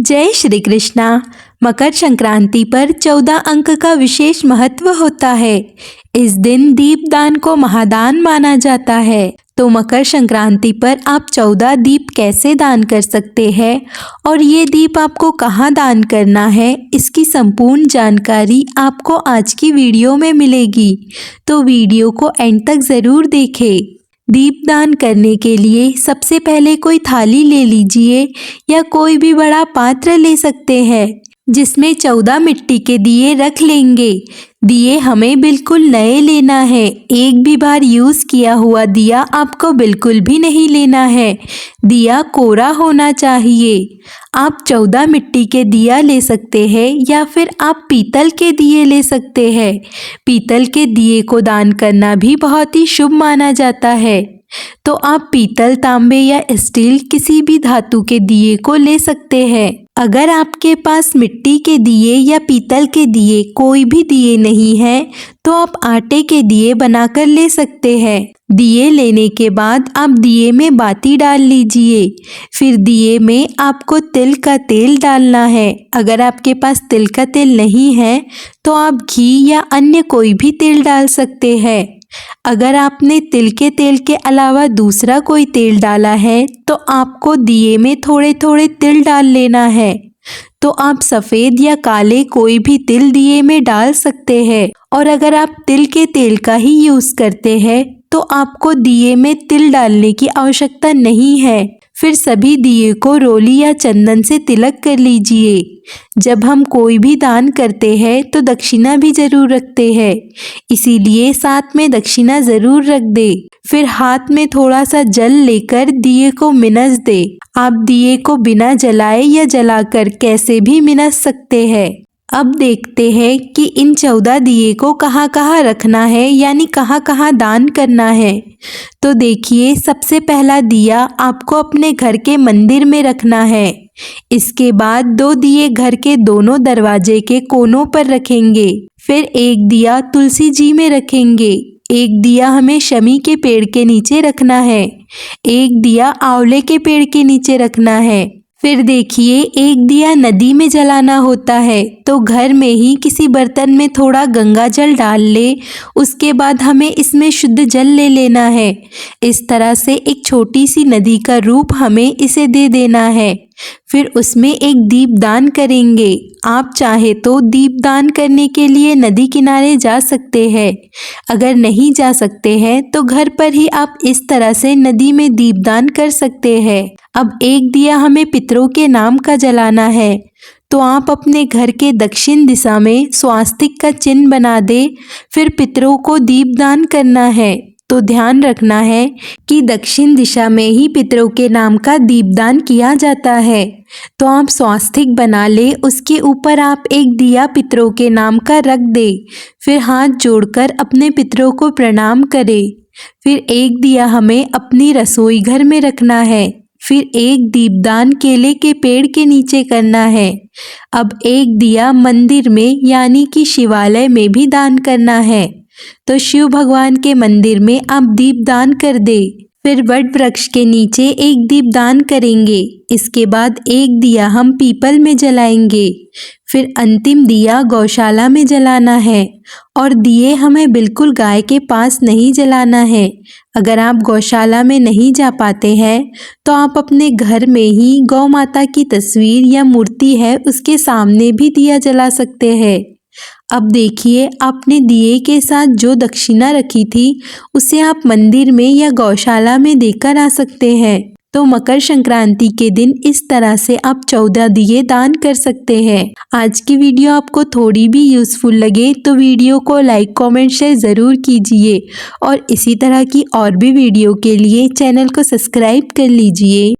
जय श्री कृष्णा। मकर संक्रांति पर 14 अंक का विशेष महत्व होता है। इस दिन दीपदान को महादान माना जाता है। तो मकर संक्रांति पर आप 14 दीप कैसे दान कर सकते हैं और ये दीप आपको कहाँ दान करना है, इसकी संपूर्ण जानकारी आपको आज की वीडियो में मिलेगी। तो वीडियो को एंड तक ज़रूर देखें। दीपदान करने के लिए सबसे पहले कोई थाली ले लीजिए या कोई भी बड़ा पात्र ले सकते हैं जिसमें 14 मिट्टी के दिए रख लेंगे। दिए हमें बिल्कुल नए लेना है, एक भी बार यूज़ किया हुआ दिया आपको बिल्कुल भी नहीं लेना है। दिया कोरा होना चाहिए। आप 14 मिट्टी के दिया ले सकते हैं या फिर आप पीतल के दिए ले सकते हैं। पीतल के दिए को दान करना भी बहुत ही शुभ माना जाता है। तो आप पीतल, तांबे या स्टील किसी भी धातु के दिए को ले सकते हैं। अगर आपके पास मिट्टी के दिए या पीतल के दिए कोई भी दिए नहीं है तो आप आटे के दिए बनाकर ले सकते हैं। दिए लेने के बाद आप दिए में बाती डाल लीजिए। फिर दिए में आपको तिल का तेल डालना है। अगर आपके पास तिल का तेल नहीं है तो आप घी या अन्य कोई भी तेल डाल सकते हैं। अगर आपने तिल के तेल के अलावा दूसरा कोई तेल डाला है तो आपको दिए में थोड़े थोड़े तिल डाल लेना है। तो आप सफ़ेद या काले कोई भी तिल दिए में डाल सकते हैं। और अगर आप तिल के तेल का ही यूज़ करते हैं तो आपको दिए में तिल डालने की आवश्यकता नहीं है। फिर सभी दिए को रोली या चंदन से तिलक कर लीजिए। जब हम कोई भी दान करते हैं तो दक्षिणा भी ज़रूर रखते हैं, इसीलिए साथ में दक्षिणा ज़रूर रख दे। फिर हाथ में थोड़ा सा जल लेकर दिए को मिनस दे। आप दिए को बिना जलाए या जलाकर कैसे भी मिनस सकते हैं। अब देखते हैं कि इन 14 दिए को कहाँ कहाँ रखना है, यानी कहाँ कहाँ दान करना है। तो देखिए, सबसे पहला दिया आपको अपने घर के मंदिर में रखना है। इसके बाद 2 दिए घर के दोनों दरवाजे के कोनों पर रखेंगे। फिर एक दिया तुलसी जी में रखेंगे। एक दिया हमें शमी के पेड़ के नीचे रखना है। एक दिया आंवले के पेड़ के नीचे रखना है। फिर देखिए, एक दिया नदी में जलाना होता है, तो घर में ही किसी बर्तन में थोड़ा गंगा जल डाल ले। उसके बाद हमें इसमें शुद्ध जल ले लेना है। इस तरह से एक छोटी सी नदी का रूप हमें इसे दे देना है। फिर उसमें एक दीपदान करेंगे। आप चाहे तो दीपदान करने के लिए नदी किनारे जा सकते हैं। अगर नहीं जा सकते हैं तो घर पर ही आप इस तरह से नदी में दीपदान कर सकते हैं। अब एक दिया हमें पितरों के नाम का जलाना है, तो आप अपने घर के दक्षिण दिशा में स्वास्तिक का चिन्ह बना दे। फिर पितरों को दीपदान करना है। तो ध्यान रखना है कि दक्षिण दिशा में ही पितरों के नाम का दीपदान किया जाता है। तो आप स्वास्तिक बना ले, उसके ऊपर आप एक दिया पितरों के नाम का रख दे। फिर हाथ जोड़कर अपने पितरों को प्रणाम करें। फिर एक दिया हमें अपनी रसोई घर में रखना है। फिर एक दीपदान केले के पेड़ के नीचे करना है। अब एक दिया मंदिर में यानी कि शिवालय में भी दान करना है। तो शिव भगवान के मंदिर में आप दीपदान कर दे। फिर वट वृक्ष के नीचे एक दीपदान करेंगे। इसके बाद एक दिया हम पीपल में जलाएंगे। फिर अंतिम दिया गौशाला में जलाना है। और दिए हमें बिल्कुल गाय के पास नहीं जलाना है। अगर आप गौशाला में नहीं जा पाते हैं तो आप अपने घर में ही गौ माता की तस्वीर या मूर्ति है उसके सामने भी दिया जला सकते हैं। अब देखिए, आपने दिए के साथ जो दक्षिणा रखी थी उसे आप मंदिर में या गौशाला में देकर आ सकते हैं। तो मकर संक्रांति के दिन इस तरह से आप 14 दिए दान कर सकते हैं। आज की वीडियो आपको थोड़ी भी यूज़फुल लगे तो वीडियो को लाइक, कमेंट, शेयर ज़रूर कीजिए और इसी तरह की और भी वीडियो के लिए चैनल को सब्सक्राइब कर लीजिए।